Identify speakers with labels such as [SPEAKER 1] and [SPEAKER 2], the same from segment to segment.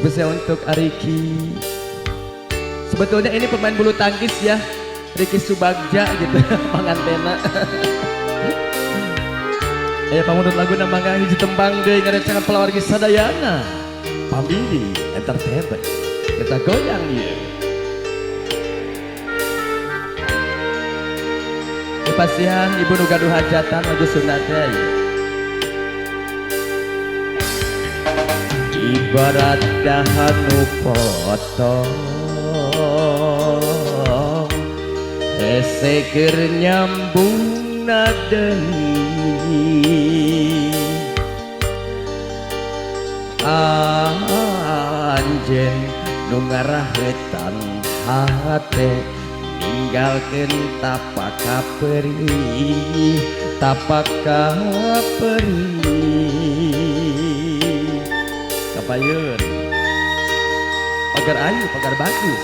[SPEAKER 1] Spesial untuk Ariki. Sebetulnya ini pemain bulu tangkis ya, Riki Subagja gitu, pangantena. Ya pamunut lagu namanya hiji tembang deui ngarecangan palawargi sadayana. Pamili Entertainment. Kita goyang ieu. Pasihan ibu nu gaduh hajatan lagu Sunda teh. Ibarat dahan nu potong hese keur nyambung deui anjeun nu ngaraheutan hate ninggalkeun tapak perih tapak perih kapayeun pagar ayu pagar bagus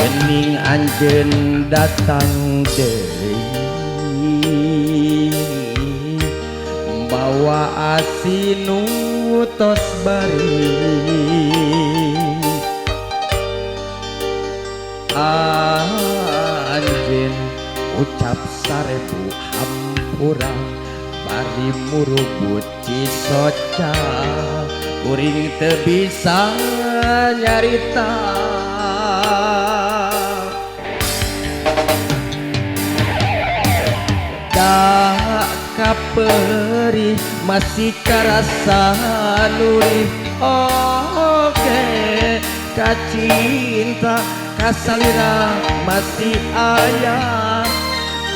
[SPEAKER 1] bening anjeun datang deui bawa asinu tos bari anjeun ucap sarebu hampura bari murubut cisoca kuring teu bisa nyarita dak kaperih masih karasa nurih oke kacinta kasalira masih ayah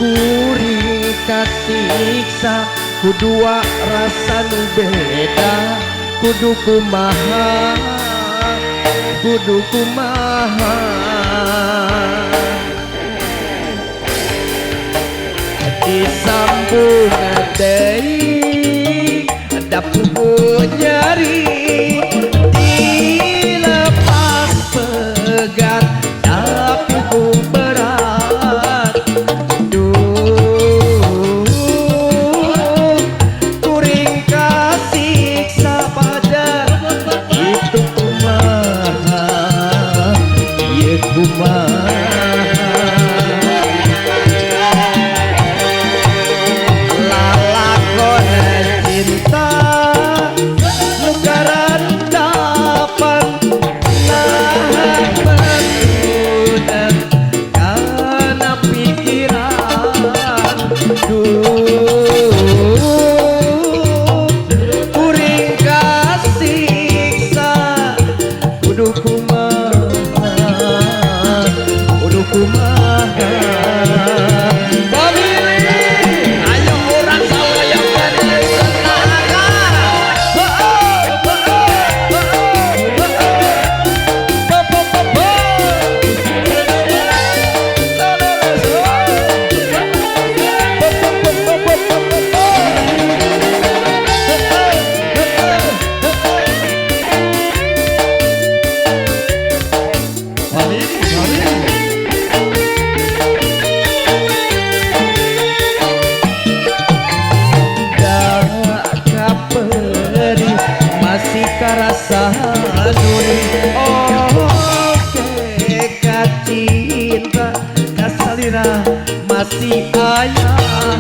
[SPEAKER 1] kuring kasiksa kudua rasa nu beda kudu kumaha disambung deui dapu nyari dilepas pegat dapu berat duh kuring kasiksa pada itu kumaha ieu kumaha rasa nuri oke kacinta kasalira masih ayah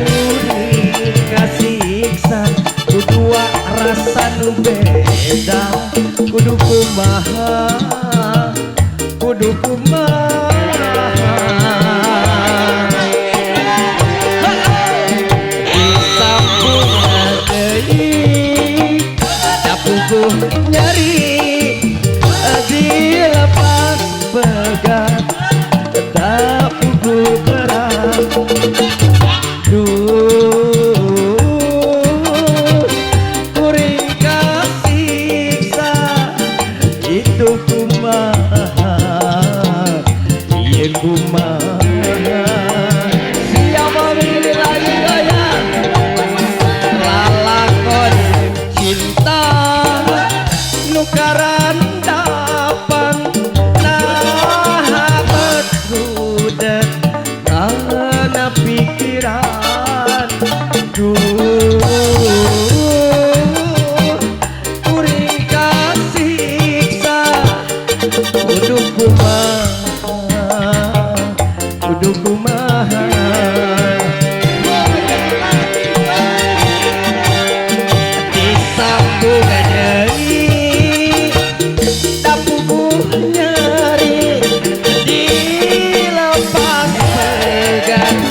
[SPEAKER 1] nuri kasiksa kudua rasa nu beda kudu kumaha nyari dilepas pegat dapu berat kuring kasiksa itu kumaha kumaha disambungan nyeri dapuh nyeri dilepas pegang